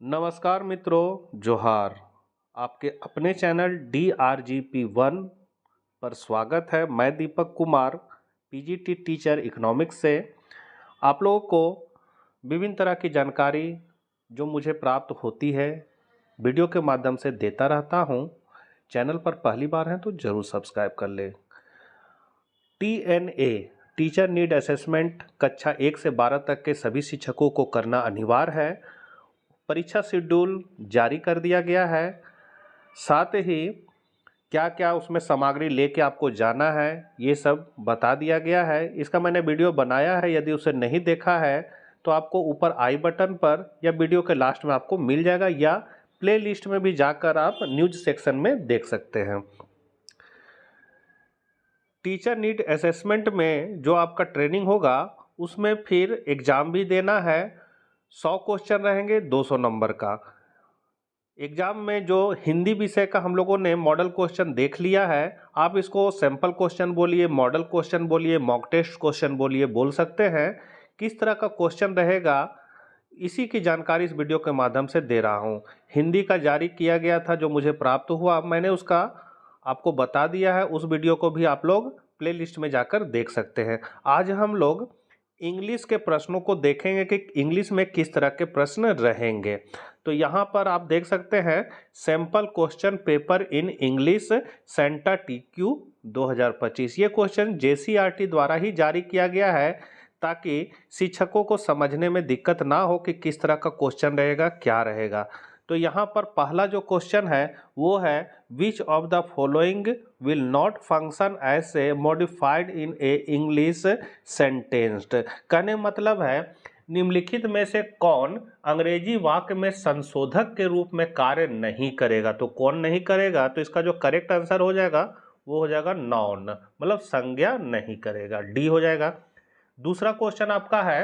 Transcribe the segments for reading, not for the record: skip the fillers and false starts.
नमस्कार मित्रों, जोहार। आपके अपने चैनल DRGP1 पर स्वागत है। मैं Deepak Kumar, PGT teacher economics से आप लोगों को विभिन्न तरह की जानकारी जो मुझे प्राप्त होती है वीडियो के माध्यम से देता रहता हूं। चैनल पर पहली बार हैं तो ज़रूर सब्सक्राइब कर लें। TNA टीचर नीड असेसमेंट कक्षा 1 से 12 तक के सभी शिक्षकों को करना अनिवार्य है। परीक्षा शेड्यूल जारी कर दिया गया है। साथ ही क्या क्या उसमें सामग्री लेके आपको जाना है ये सब बता दिया गया है। इसका मैंने वीडियो बनाया है, यदि उसे नहीं देखा है तो आपको ऊपर आई बटन पर या वीडियो के लास्ट में आपको मिल जाएगा, या प्ले लिस्ट में भी जाकर आप न्यूज सेक्शन में देख सकते हैं। टीचर नीड असेसमेंट में जो आपका ट्रेनिंग होगा उसमें फिर एग्ज़ाम भी देना है। 100 क्वेश्चन रहेंगे 200 नंबर का। एग्जाम में जो हिंदी विषय का हम लोगों ने मॉडल क्वेश्चन देख लिया है, आप इसको सैंपल क्वेश्चन बोलिए, मॉडल क्वेश्चन बोलिए, मॉक टेस्ट क्वेश्चन बोलिए, बोल सकते हैं। किस तरह का क्वेश्चन रहेगा इसी की जानकारी इस वीडियो के माध्यम से दे रहा हूं। हिंदी का जारी किया गया था जो मुझे प्राप्त हुआ, मैंने उसका आपको बता दिया है। उस वीडियो को भी आप लोग प्ले लिस्ट में जाकर देख सकते हैं। आज हम लोग इंग्लिश के प्रश्नों को देखेंगे कि इंग्लिश में किस तरह के प्रश्न रहेंगे। तो यहाँ पर आप देख सकते हैं sample question paper in English Santa TQ 2025। ये क्वेश्चन JCRT द्वारा ही जारी किया गया है ताकि शिक्षकों को समझने में दिक्कत ना हो कि किस तरह का क्वेश्चन रहेगा, क्या रहेगा। तो यहाँ पर पहला जो क्वेश्चन है वो है which of the following will not function as a modified in a English sentenced. कहने मतलब है निम्नलिखित में से कौन अंग्रेजी वाक्य में संशोधक के रूप में कार्य नहीं करेगा। तो कौन नहीं करेगा, तो इसका जो करेक्ट आंसर हो जाएगा वो हो जाएगा नॉन, मतलब संज्ञा नहीं करेगा, डी हो जाएगा। दूसरा क्वेश्चन आपका है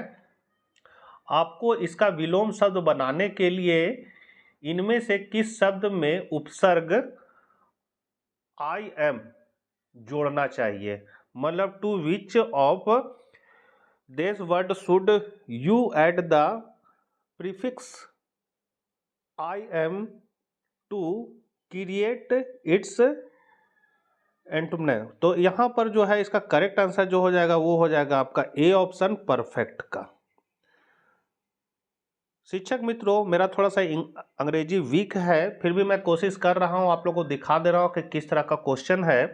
आपको इसका विलोम शब्द बनाने के लिए इनमें से किस शब्द में उपसर्ग आई एम जोड़ना चाहिए। मतलब to which of this word should you add the prefix I M to create its antonym. तो यहाँ पर जो है इसका करेक्ट आंसर जो हो जाएगा वो हो जाएगा आपका ए ऑप्शन, परफेक्ट का। शिक्षक मित्रों, मेरा थोड़ा सा अंग्रेजी वीक है, फिर भी मैं कोशिश कर रहा हूँ आप लोगों को दिखा दे रहा हूँ कि किस तरह का क्वेश्चन है।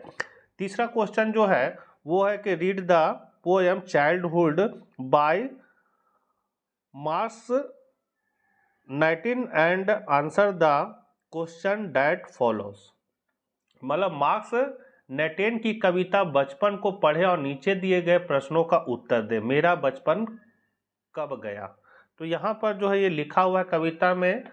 तीसरा क्वेश्चन जो है वो है कि read the poem childhood by Markus 19 and answer the question that follows. मतलब मार्क्स 19 की कविता बचपन को पढ़े और नीचे दिए गए प्रश्नों का उत्तर दे। मेरा बचपन कब गया। तो यहाँ पर जो है ये लिखा हुआ है कविता में,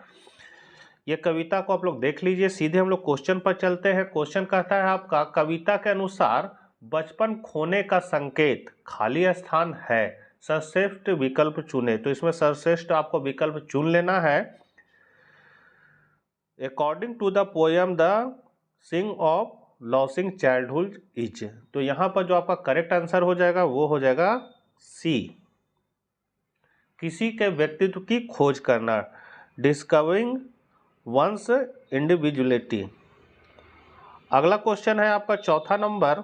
ये कविता को आप लोग देख लीजिए। सीधे हम लोग क्वेश्चन पर चलते हैं। क्वेश्चन कहता है आपका कविता के अनुसार बचपन खोने का संकेत खाली स्थान है, सर्वश्रेष्ठ विकल्प चुने। तो इसमें सर्वश्रेष्ठ आपको विकल्प चुन लेना है। According to the poem the sing of losing childhood is. तो यहाँ पर जो आपका करेक्ट आंसर हो जाएगा वो हो जाएगा सी, किसी के व्यक्तित्व की खोज करना, डिस्कवरिंग वंस इंडिविजुअलिटी। अगला क्वेश्चन है आपका चौथा नंबर,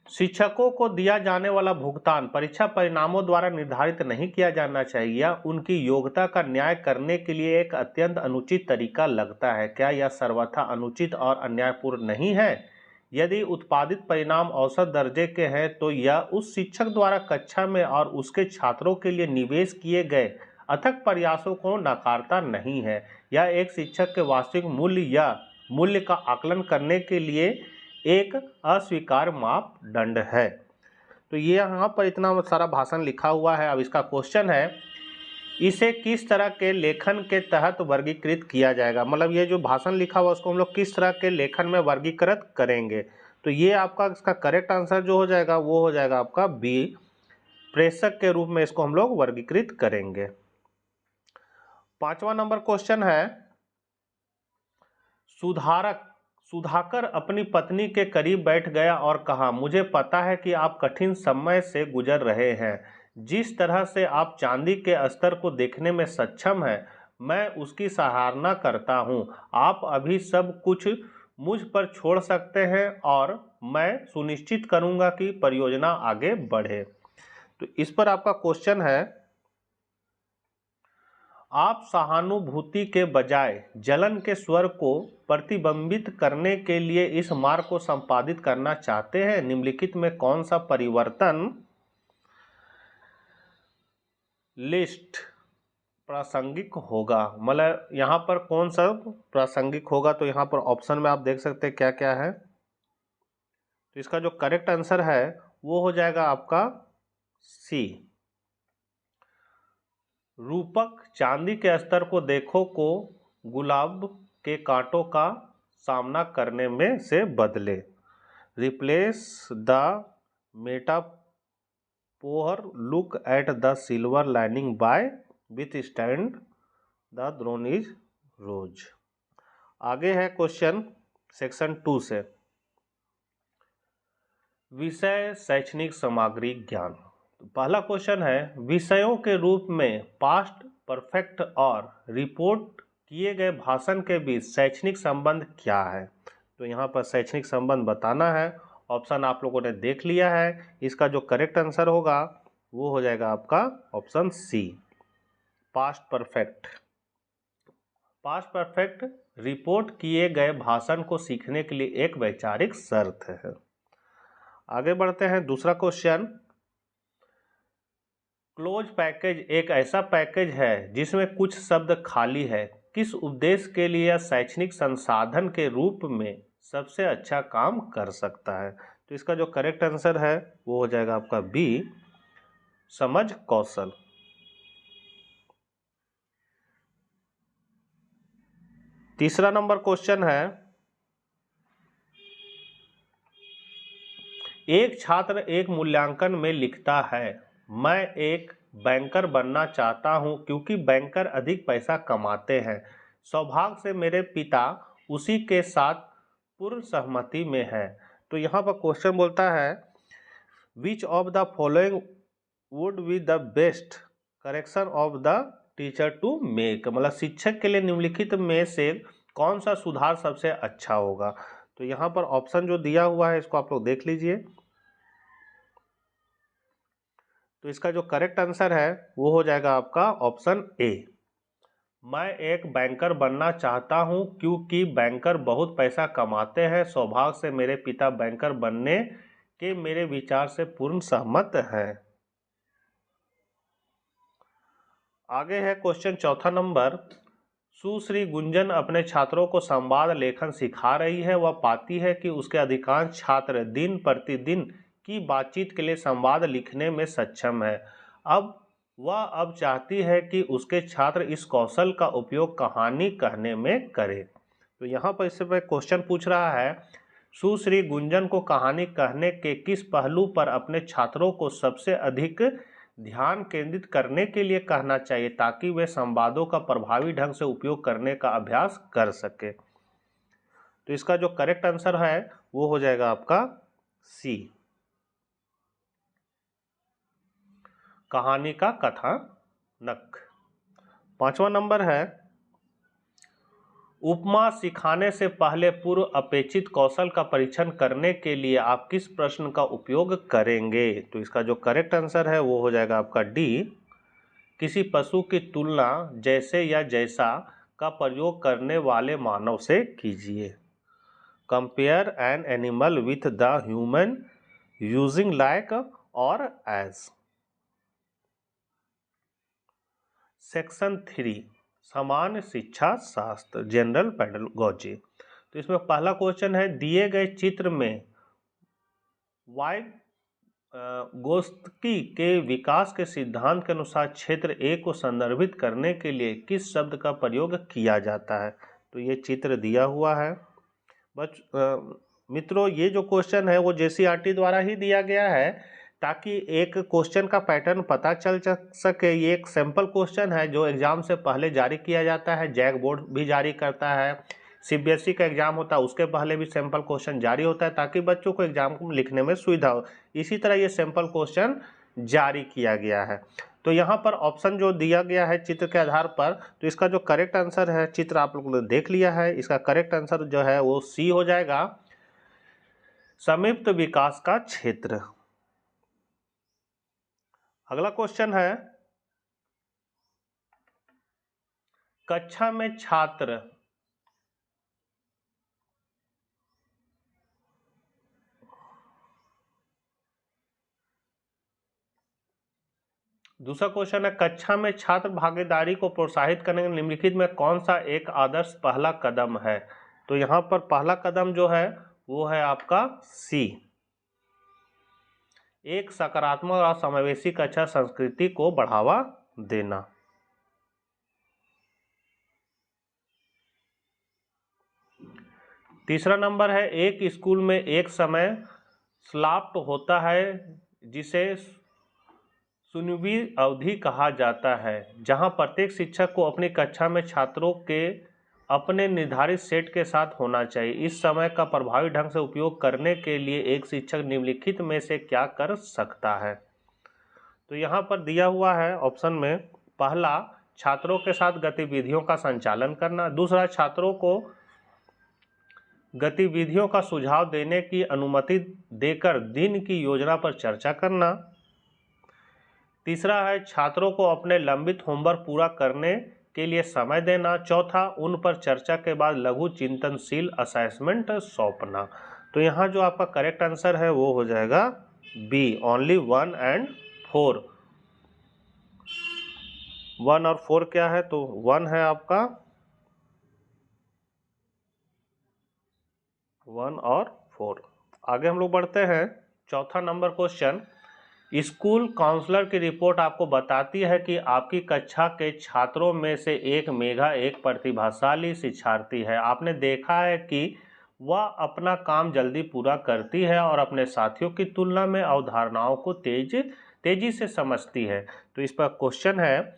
शिक्षकों को दिया जाने वाला भुगतान परीक्षा परिणामों द्वारा निर्धारित नहीं किया जाना चाहिए या उनकी योग्यता का न्याय करने के लिए एक अत्यंत अनुचित तरीका लगता है। क्या यह सर्वथा अनुचित और अन्यायपूर्ण नहीं है? यदि उत्पादित परिणाम औसत दर्जे के हैं तो यह उस शिक्षक द्वारा कक्षा में और उसके छात्रों के लिए निवेश किए गए अथक प्रयासों को नकारता नहीं है। यह एक शिक्षक के वास्तविक मूल्य या मूल्य का आकलन करने के लिए एक अस्वीकार मापदंड है। तो ये यहाँ पर इतना सारा भाषण लिखा हुआ है। अब इसका क्वेश्चन है इसे किस तरह के लेखन के तहत वर्गीकृत किया जाएगा। मतलब ये जो भाषण लिखा हुआ उसको हम लोग किस तरह के लेखन में वर्गीकृत करेंगे। तो ये आपका इसका करेक्ट आंसर जो हो जाएगा वो हो जाएगा आपका बी, प्रेषक के रूप में इसको हम लोग वर्गीकृत करेंगे। पांचवा नंबर क्वेश्चन है सुधाकर अपनी पत्नी के करीब बैठ गया और कहा, मुझे पता है कि आप कठिन समय से गुजर रहे हैं। जिस तरह से आप चांदी के स्तर को देखने में सक्षम हैं, मैं उसकी सराहना करता हूं। आप अभी सब कुछ मुझ पर छोड़ सकते हैं और मैं सुनिश्चित करूंगा कि परियोजना आगे बढ़े। तो इस पर आपका क्वेश्चन है, आप सहानुभूति के बजाय जलन के स्वर को प्रतिबिंबित करने के लिए इस मार्ग को संपादित करना चाहते हैं। निम्नलिखित में कौन सा परिवर्तन लिस्ट प्रासंगिक होगा? मतलब यहाँ पर कौन सा प्रासंगिक होगा? तो यहाँ पर ऑप्शन में आप देख सकते हैं क्या क्या है। तो इसका जो करेक्ट आंसर है वो हो जाएगा आपका सी। रूपक चांदी के स्तर को देखो को गुलाब के कांटों का सामना करने में से बदले। Replace the metaphor look at the silver lining by with stand the drone is rose. आगे है क्वेश्चन सेक्शन 2 से, विषय शैक्षणिक सामग्री ज्ञान। पहला क्वेश्चन है, विषयों के रूप में पास्ट परफेक्ट और रिपोर्ट किए गए भाषण के बीच शैक्षणिक संबंध क्या है? तो यहाँ पर शैक्षणिक संबंध बताना है। ऑप्शन आप लोगों ने देख लिया है। इसका जो करेक्ट आंसर होगा वो हो जाएगा आपका option C, past perfect. Past perfect report किए गए भाषण को सीखने के लिए एक वैचारिक शर्त है। आगे बढ़ते हैं, दूसरा क्वेश्चन, क्लोज पैकेज एक ऐसा पैकेज है जिसमें कुछ शब्द खाली है। किस उद्देश्य के लिए यह शैक्षणिक संसाधन के रूप में सबसे अच्छा काम कर सकता है? तो इसका जो करेक्ट आंसर है वो हो जाएगा आपका बी, समझ कौशल। तीसरा नंबर क्वेश्चन है, एक छात्र एक मूल्यांकन में लिखता है, मैं एक बैंकर बनना चाहता हूं क्योंकि बैंकर अधिक पैसा कमाते हैं। सौभाग्य से मेरे पिता उसी के साथ पूर्ण सहमति में हैं। तो यहाँ पर क्वेश्चन बोलता है, which of the following would be the best correction of the teacher to make? मतलब शिक्षक के लिए निम्नलिखित में से कौन सा सुधार सबसे अच्छा होगा? तो यहाँ पर ऑप्शन जो दिया हुआ है इसको आप लोग देख लीजिए। तो इसका जो करेक्ट आंसर है वो हो जाएगा आपका ऑप्शन ए, मैं एक बैंकर बनना चाहता हूं क्योंकि बैंकर बहुत पैसा कमाते हैं। सौभाग्य से मेरे पिता बैंकर बनने के मेरे विचार से पूर्ण सहमत हैं। आगे है क्वेश्चन चौथा नंबर, सुश्री गुंजन अपने छात्रों को संवाद लेखन सिखा रही है। वह पाती है कि उसके अधिकांश छात्र दिन प्रतिदिन की बातचीत के लिए संवाद लिखने में सक्षम है। वह चाहती है कि उसके छात्र इस कौशल का उपयोग कहानी कहने में करें। तो यहाँ पर इससे पहले क्वेश्चन पूछ रहा है, सुश्री गुंजन को कहानी कहने के किस पहलू पर अपने छात्रों को सबसे अधिक ध्यान केंद्रित करने के लिए कहना चाहिए ताकि वे संवादों का प्रभावी ढंग से उपयोग करने का अभ्यास कर सके? तो इसका जो करेक्ट आंसर है वो हो जाएगा आपका सी, कहानी का कथानक। पांचवा नंबर है, उपमा सिखाने से पहले पूर्व अपेक्षित कौशल का परीक्षण करने के लिए आप किस प्रश्न का उपयोग करेंगे? तो इसका जो करेक्ट आंसर है वो हो जाएगा आपका डी, किसी पशु की तुलना जैसे या जैसा का प्रयोग करने वाले मानव से कीजिए। Compare an animal with the human using like और एज। सेक्शन 3 सामान्य शिक्षा शास्त्र, जनरल पेडागोजी। तो इसमें पहला क्वेश्चन है, दिए गए चित्र में वाइगोत्स्की के विकास के सिद्धांत के अनुसार क्षेत्र ए को संदर्भित करने के लिए किस शब्द का प्रयोग किया जाता है? तो ये चित्र दिया हुआ है। मित्रों, ये जो क्वेश्चन है वो जेसीईआरटी द्वारा ही दिया गया है ताकि एक क्वेश्चन का पैटर्न पता चल सके। ये एक सैंपल क्वेश्चन है जो एग्जाम से पहले जारी किया जाता है, जैक बोर्ड भी जारी करता है, सीबीएसई का एग्जाम होता है उसके पहले भी सैंपल क्वेश्चन जारी होता है ताकि बच्चों को एग्जाम को लिखने में सुविधा हो। इसी तरह ये सैंपल क्वेश्चन जारी किया गया है। तो यहाँ पर ऑप्शन जो दिया गया है चित्र के आधार पर, तो इसका जो करेक्ट आंसर है, चित्र आप लोगों ने देख लिया है, इसका करेक्ट आंसर जो है वो सी हो जाएगा, संयुक्त विकास का क्षेत्र। अगला क्वेश्चन है, कक्षा में छात्र दूसरा क्वेश्चन है, कक्षा में छात्र भागीदारी को प्रोत्साहित करने के निम्नलिखित में कौन सा एक आदर्श पहला कदम है। तो यहाँ पर पहला कदम जो है वो है आपका सी, एक सकारात्मक और समावेशी कक्षा संस्कृति को बढ़ावा देना। तीसरा नंबर है, एक स्कूल में एक समय स्लॉट होता है जिसे सुनिश्चित अवधि कहा जाता है, जहां प्रत्येक शिक्षक को अपनी कक्षा में छात्रों के अपने निर्धारित सेट के साथ होना चाहिए। इस समय का प्रभावी ढंग से उपयोग करने के लिए एक शिक्षक निम्नलिखित में से क्या कर सकता है। तो यहाँ पर दिया हुआ है ऑप्शन में, पहला छात्रों के साथ गतिविधियों का संचालन करना, दूसरा छात्रों को गतिविधियों का सुझाव देने की अनुमति देकर दिन की योजना पर चर्चा करना, तीसरा है छात्रों को अपने लंबित होमवर्क पूरा करने के लिए समय देना, चौथा उन पर चर्चा के बाद लघु चिंतनशील असेसमेंट सौंपना। तो यहाँ जो आपका करेक्ट आंसर है वो हो जाएगा बी, ओनली 1 and 4। 1 और 4 क्या है, तो 1 है आपका 1 और 4। आगे हम लोग बढ़ते हैं, चौथा नंबर क्वेश्चन, स्कूल काउंसलर की रिपोर्ट आपको बताती है कि आपकी कक्षा के छात्रों में से एक मेघा एक प्रतिभाशाली शिक्षार्थी है। आपने देखा है कि वह अपना काम जल्दी पूरा करती है और अपने साथियों की तुलना में अवधारणाओं को तेजी से समझती है। तो इस पर क्वेश्चन है,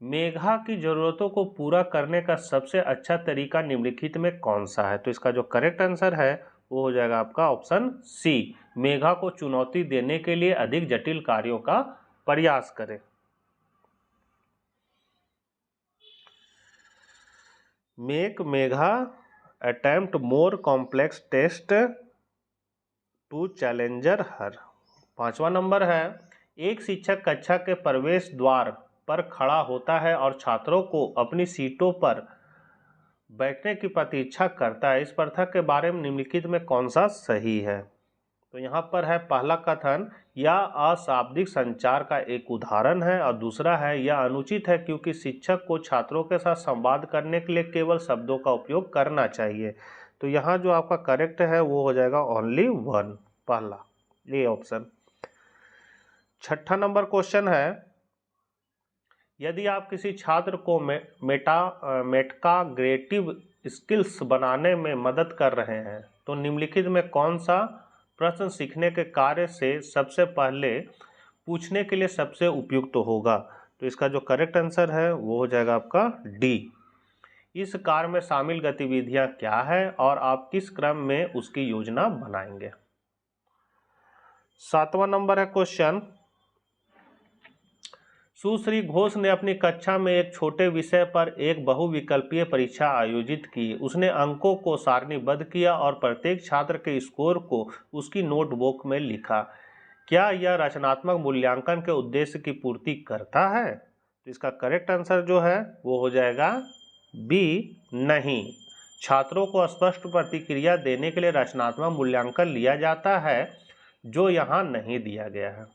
मेघा की ज़रूरतों को पूरा करने का सबसे अच्छा तरीका निम्नलिखित में कौन सा है। तो इसका जो करेक्ट आंसर है वो हो जाएगा आपका ऑप्शन सी, मेघा को चुनौती देने के लिए अधिक जटिल कार्यों का प्रयास करें। Make Megha attempt more complex test to challenger her. पांचवा नंबर है, एक शिक्षक कक्षा के प्रवेश द्वार पर खड़ा होता है और छात्रों को अपनी सीटों पर बैठने की प्रतीक्षा करता है। इस प्रथा के बारे में निम्नलिखित में कौन सा सही है। तो यहाँ पर है पहला कथन, यह अशाब्दिक संचार का एक उदाहरण है, और दूसरा है यह अनुचित है क्योंकि शिक्षक को छात्रों के साथ संवाद करने के लिए केवल शब्दों का उपयोग करना चाहिए। तो यहाँ जो आपका करेक्ट है वो हो जाएगा ओनली 1, पहला ये ऑप्शन। छठा नंबर क्वेश्चन है, यदि आप किसी छात्र को मेटाग्रेटिव स्किल्स बनाने में मदद कर रहे हैं तो निम्नलिखित में कौन सा प्रश्न सीखने के कार्य से सबसे पहले पूछने के लिए सबसे उपयुक्त होगा। तो इसका जो करेक्ट आंसर है वो हो जाएगा आपका डी, इस कार्य में शामिल गतिविधियां क्या है और आप किस क्रम में उसकी योजना बनाएंगे। सातवां नंबर है क्वेश्चन, सुश्री घोष ने अपनी कक्षा में एक छोटे विषय पर एक बहुविकल्पीय परीक्षा आयोजित की। उसने अंकों को सारणीबद्ध किया और प्रत्येक छात्र के स्कोर को उसकी नोटबुक में लिखा। क्या यह रचनात्मक मूल्यांकन के उद्देश्य की पूर्ति करता है। तो इसका करेक्ट आंसर जो है वो हो जाएगा बी, नहीं। छात्रों को स्पष्ट प्रतिक्रिया देने के लिए रचनात्मक मूल्यांकन लिया जाता है, जो यहाँ नहीं दिया गया है।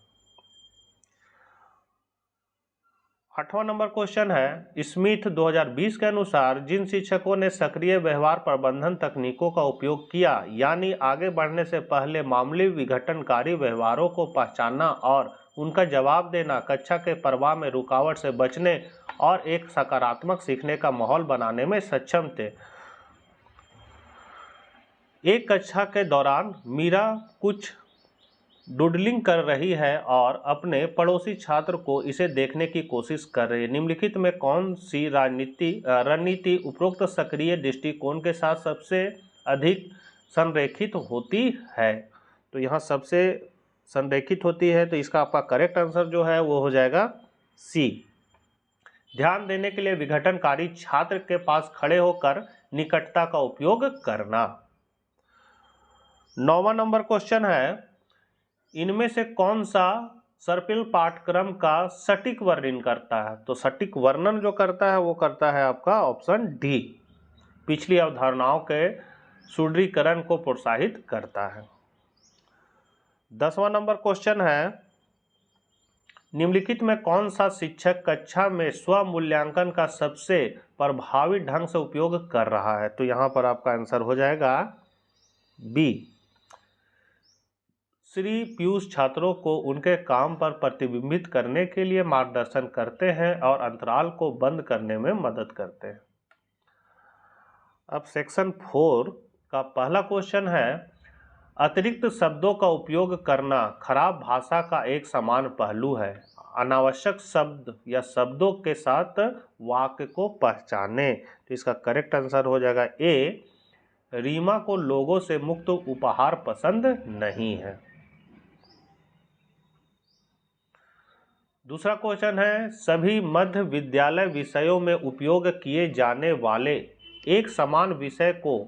8वां नंबर क्वेश्चन है, स्मिथ 2020 के अनुसार जिन शिक्षकों ने सक्रिय व्यवहार प्रबंधन तकनीकों का उपयोग किया, यानी आगे बढ़ने से पहले मामूली विघटनकारी व्यवहारों को पहचानना और उनका जवाब देना, कक्षा के प्रवाह में रुकावट से बचने और एक सकारात्मक सीखने का माहौल बनाने में सक्षम थे। एक कक्षा के दौरान मीरा कुछ डूडलिंग कर रही है और अपने पड़ोसी छात्र को इसे देखने की कोशिश कर रही है। निम्नलिखित में कौन सी रणनीति उपरोक्त सक्रिय दृष्टिकोण के साथ सबसे अधिक संरेखित होती है? तो यहाँ सबसे संरेखित होती है, तो इसका आपका करेक्ट आंसर जो है वो हो जाएगा सी। ध्यान देने के लिए विघटनकारी छात्र के पास खड़े होकर निकटता का उपयोग करना। 9वां नंबर क्वेश्चन है, इनमें से कौन सा सर्पिल पाठ्यक्रम का सटीक वर्णन करता है? तो सटीक वर्णन जो करता है वो करता है आपका ऑप्शन डी, पिछली अवधारणाओं के सुदृढ़ीकरण को प्रोत्साहित करता है। 10वां नंबर क्वेश्चन है, निम्नलिखित में कौन सा शिक्षक कक्षा में स्वमूल्यांकन का सबसे प्रभावी ढंग से उपयोग कर रहा है? तो यहां पर आपका आंसर हो जाएगा बी। श्री पीयूष छात्रों को उनके काम पर प्रतिबिंबित करने के लिए मार्गदर्शन करते हैं और अंतराल को बंद करने में मदद करते हैं। अब सेक्शन 4 का पहला क्वेश्चन है, अतिरिक्त शब्दों का उपयोग करना खराब भाषा का एक समान पहलू है। अनावश्यक शब्द या शब्दों के साथ वाक्य को पहचाने। तो इसका करेक्ट आंसर हो जाएगा ए, रीमा को लोगों से मुक्त उपहार पसंद नहीं है। दूसरा क्वेश्चन है, सभी मध्य विद्यालय विषयों में उपयोग किए जाने वाले एक समान विषय को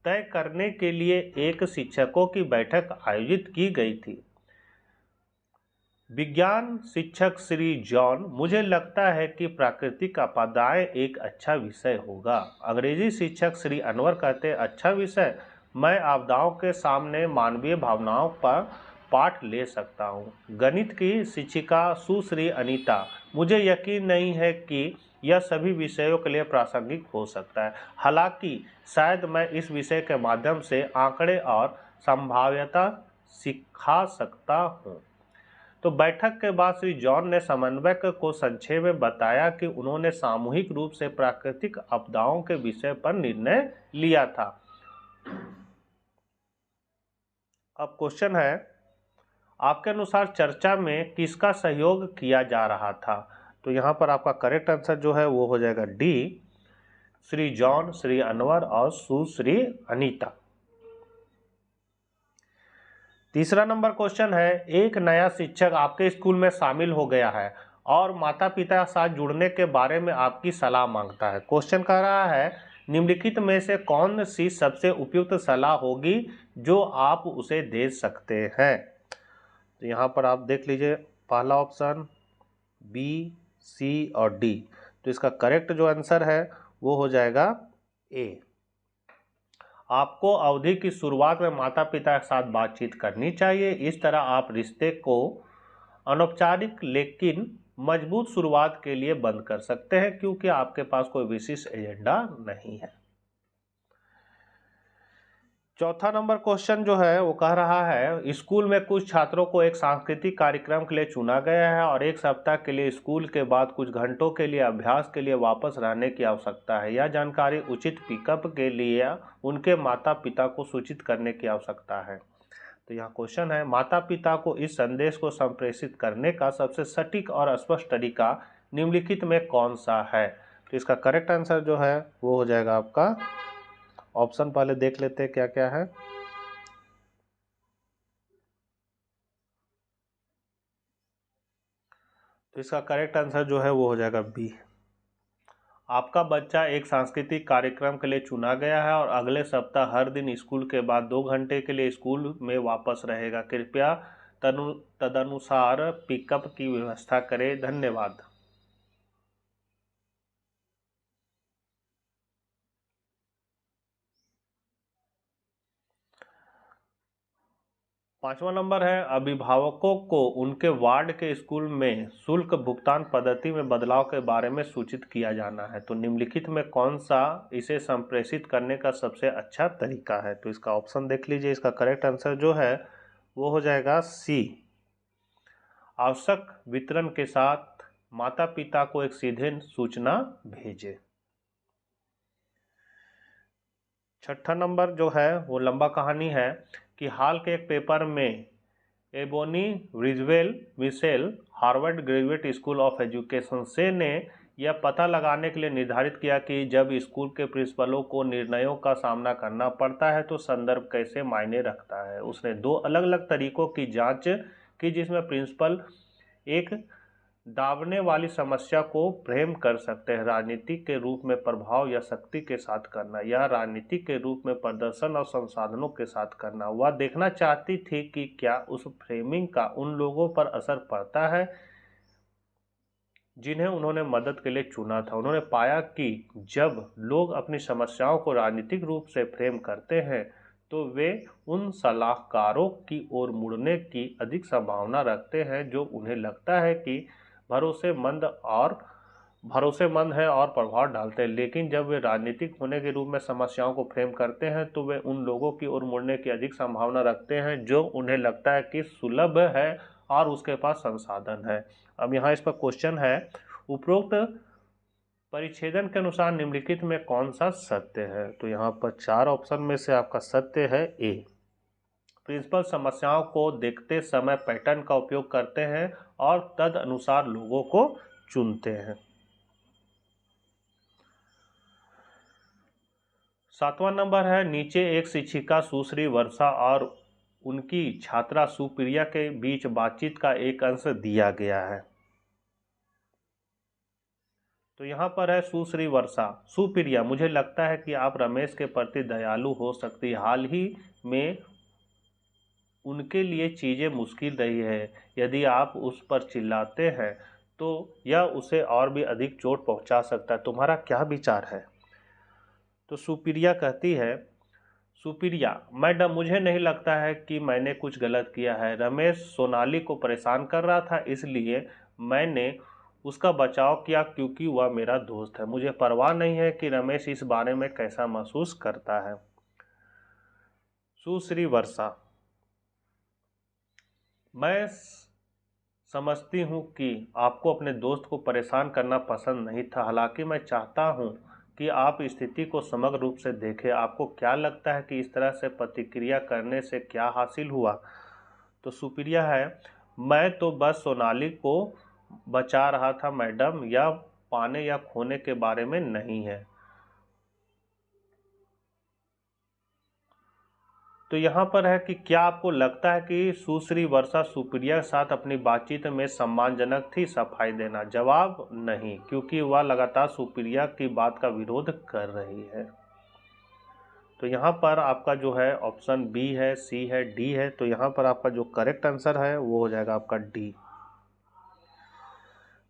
तय करने के लिए एक शिक्षकों की बैठक आयोजित की गई थी। विज्ञान शिक्षक श्री जॉन, मुझे लगता है कि प्राकृतिक आपदाएं एक अच्छा विषय होगा। अंग्रेजी शिक्षक श्री अनवर कहते, अच्छा विषय, मैं आपदाओं के सामने मानवीय भावनाओं पर पाठ ले सकता हूँ। गणित की शिक्षिका सुश्री अनीता, मुझे यकीन नहीं है कि यह सभी विषयों के लिए प्रासंगिक हो सकता है, हालांकि शायद मैं इस विषय के माध्यम से आंकड़े और संभाव्यता सिखा सकता हूँ। तो बैठक के बाद श्री जॉन ने समन्वयक को संक्षेप में बताया कि उन्होंने सामूहिक रूप से प्राकृतिक आपदाओं के विषय पर निर्णय लिया था। अब क्वेश्चन है, आपके अनुसार चर्चा में किसका सहयोग किया जा रहा था? तो यहाँ पर आपका करेक्ट आंसर जो है वो हो जाएगा डी, श्री जॉन, श्री अनवर और सुश्री अनीता। तीसरा नंबर क्वेश्चन है, एक नया शिक्षक आपके स्कूल में शामिल हो गया है और माता पिता साथ जुड़ने के बारे में आपकी सलाह मांगता है। क्वेश्चन कह रहा है, निम्नलिखित में से कौन सी सबसे उपयुक्त सलाह होगी जो आप उसे दे सकते हैं? तो यहाँ पर आप देख लीजिए, पहला ऑप्शन, बी, सी और डी। तो इसका करेक्ट जो आंसर है वो हो जाएगा ए। आपको अवधि की शुरुआत में माता पिता के साथ बातचीत करनी चाहिए। इस तरह आप रिश्ते को अनौपचारिक लेकिन मजबूत शुरुआत के लिए बंद कर सकते हैं, क्योंकि आपके पास कोई विशेष एजेंडा नहीं है। चौथा नंबर क्वेश्चन जो है वो कह रहा है, स्कूल में कुछ छात्रों को एक सांस्कृतिक कार्यक्रम के लिए चुना गया है और एक सप्ताह के लिए स्कूल के बाद कुछ घंटों के लिए अभ्यास के लिए वापस रहने की आवश्यकता है। यह जानकारी उचित पिकअप के लिए उनके माता पिता को सूचित करने की आवश्यकता है। तो यहाँ क्वेश्चन है, माता पिता को इस संदेश को संप्रेषित करने का सबसे सटीक और स्पष्ट तरीका निम्नलिखित में कौन सा है? तो इसका करेक्ट आंसर जो है वो हो जाएगा आपका ऑप्शन, पहले देख लेते हैं क्या क्या है। तो इसका करेक्ट आंसर जो है वो हो जाएगा बी। आपका बच्चा एक सांस्कृतिक कार्यक्रम के लिए चुना गया है और अगले सप्ताह हर दिन स्कूल के बाद 2 घंटे के लिए स्कूल में वापस रहेगा। कृपया तदनुसार पिकअप की व्यवस्था करें। धन्यवाद। पांचवा नंबर है, अभिभावकों को उनके वार्ड के स्कूल में शुल्क भुगतान पद्धति में बदलाव के बारे में सूचित किया जाना है। तो निम्नलिखित में कौन सा इसे संप्रेषित करने का सबसे अच्छा तरीका है? तो इसका ऑप्शन देख लीजिए। इसका करेक्ट आंसर जो है वो हो जाएगा सी, आवश्यक वितरण के साथ माता पिता को एक सीधे सूचना भेजें। छठा नंबर जो है वो लंबा कहानी है कि हाल के एक पेपर में Ebony Ridgewell Mitchell Harvard Graduate School of Education से ने यह पता लगाने के लिए निर्धारित किया कि जब स्कूल के प्रिंसिपलों को निर्णयों का सामना करना पड़ता है तो संदर्भ कैसे मायने रखता है। उसने दो अलग अलग तरीकों की जांच की जिसमें प्रिंसिपल एक दावने वाली समस्या को फ्रेम कर सकते हैं, राजनीति के रूप में प्रभाव या शक्ति के साथ करना, या राजनीति के रूप में प्रदर्शन और संसाधनों के साथ करना। वह देखना चाहती थी कि क्या उस फ्रेमिंग का उन लोगों पर असर पड़ता है जिन्हें उन्होंने मदद के लिए चुना था। उन्होंने पाया कि जब लोग अपनी समस्याओं को राजनीतिक रूप से फ्रेम करते हैं तो वे उन सलाहकारों की ओर मुड़ने की अधिक संभावना रखते हैं जो उन्हें लगता है कि भरोसेमंद है और प्रभाव डालते हैं। लेकिन जब वे राजनीतिक होने के रूप में समस्याओं को फ्रेम करते हैं तो वे उन लोगों की ओर मुड़ने की अधिक संभावना रखते हैं जो उन्हें लगता है कि सुलभ है और उसके पास संसाधन है। अब यहाँ इस पर क्वेश्चन है, उपरोक्त परिच्छेदन के अनुसार निम्नलिखित में कौन सा सत्य है। तो यहाँ पर 4 ऑप्शन में से आपका सत्य है ए। प्रिंसिपल समस्याओं को देखते समय पैटर्न का उपयोग करते हैं और तद अनुसार लोगों को चुनते हैं। 7वां नंबर है, नीचे एक शिक्षिका सुश्री वर्षा और उनकी छात्रा सुप्रिया के बीच बातचीत का एक अंश दिया गया है। तो यहाँ पर है सुश्री वर्षा, सुप्रिया, मुझे लगता है कि आप रमेश के प्रति दयालु हो सकती। हाल ही में उनके लिए चीज़ें मुश्किल रही है। यदि आप उस पर चिल्लाते हैं तो यह उसे और भी अधिक चोट पहुंचा सकता है। तुम्हारा क्या विचार है। तो सुप्रिया कहती है, सुप्रिया, मैडम, मुझे नहीं लगता है कि मैंने कुछ गलत किया है। रमेश सोनाली को परेशान कर रहा था इसलिए मैंने उसका बचाव किया क्योंकि वह मेरा दोस्त है। मुझे परवाह नहीं है कि रमेश इस बारे में कैसा महसूस करता है। सुश्री वर्षा, मैं समझती हूँ कि आपको अपने दोस्त को परेशान करना पसंद नहीं था। हालांकि मैं चाहता हूँ कि आप स्थिति को समग्र रूप से देखें। आपको क्या लगता है कि इस तरह से प्रतिक्रिया करने से क्या हासिल हुआ। तो सुप्रिया है, मैं तो बस सोनाली को बचा रहा था मैडम, यह पाने या खोने के बारे में नहीं है। तो यहाँ पर है कि क्या आपको लगता है कि सुश्री वर्षा सुप्रिया के साथ अपनी बातचीत में सम्मानजनक थी। सफाई देना, जवाब नहीं, क्योंकि वह लगातार सुप्रिया की बात का विरोध कर रही है। तो यहाँ पर आपका जो है ऑप्शन बी है, सी है, डी है। तो यहाँ पर आपका जो करेक्ट आंसर है वो हो जाएगा आपका डी।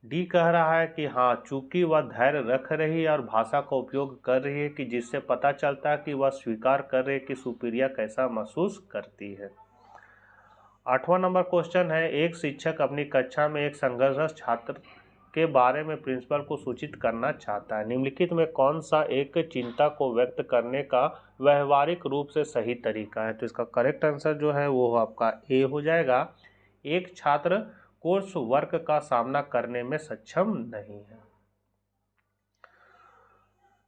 डी कह रहा है कि हाँ, चूंकि वह धैर्य रख रही है और भाषा का उपयोग कर रही है कि जिससे पता चलता है कि वह स्वीकार कर रही है कि सुप्रिया कैसा महसूस करती है। 8वां नंबर क्वेश्चन है, एक शिक्षक अपनी कक्षा में एक संघर्षरत छात्र के बारे में प्रिंसिपल को सूचित करना चाहता है। निम्नलिखित में कौन सा एक चिंता को व्यक्त करने का व्यवहारिक रूप से सही तरीका है। तो इसका करेक्ट आंसर जो है वो आपका ए हो जाएगा। एक छात्र कोर्स वर्क का सामना करने में सक्षम नहीं है।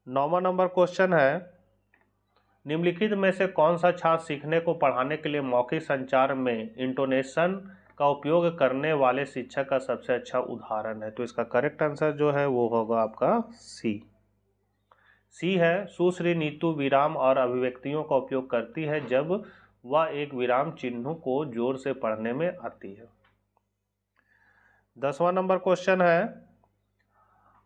9वां नंबर क्वेश्चन है, निम्नलिखित में से कौन सा छात्र सीखने को पढ़ाने के लिए मौखिक संचार में इंटोनेशन का उपयोग करने वाले शिक्षक का सबसे अच्छा उदाहरण है। तो इसका करेक्ट आंसर जो है वो होगा आपका सी। सी है, सुश्री नीतू विराम और अभिव्यक्तियों का उपयोग करती है जब वह एक विराम चिन्हों को जोर से पढ़ने में आती है। 10वां नंबर क्वेश्चन है,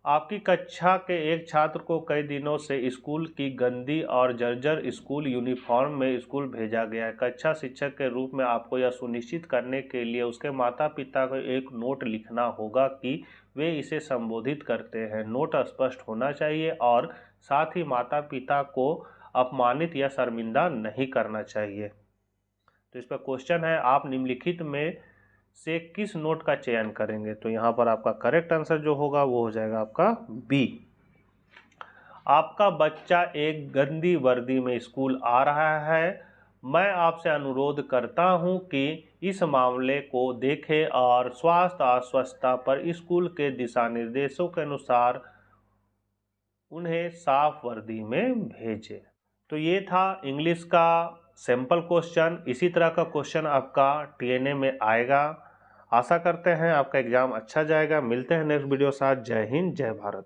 आपकी कक्षा के एक छात्र को कई दिनों से स्कूल की गंदी और जर्जर स्कूल यूनिफॉर्म में स्कूल भेजा गया है। कक्षा शिक्षक के रूप में आपको यह सुनिश्चित करने के लिए उसके माता पिता को एक नोट लिखना होगा कि वे इसे संबोधित करते हैं। नोट स्पष्ट होना चाहिए और साथ ही माता पिता को अपमानित या शर्मिंदा नहीं करना चाहिए। तो इस पर क्वेश्चन है, आप निम्नलिखित में से किस नोट का चयन करेंगे। तो यहाँ पर आपका करेक्ट आंसर जो होगा वो हो जाएगा आपका बी। आपका बच्चा एक गंदी वर्दी में स्कूल आ रहा है। मैं आपसे अनुरोध करता हूं कि इस मामले को देखें और स्वास्थ्य और स्वच्छता पर स्कूल के दिशा निर्देशों के अनुसार उन्हें साफ वर्दी में भेजें। तो ये था इंग्लिश का सिंपल क्वेश्चन, इसी तरह का क्वेश्चन आपका टीएनए में आएगा। आशा करते हैं आपका एग्जाम अच्छा जाएगा। मिलते हैं नेक्स्ट वीडियो साथ। जय हिंद, जय भारत।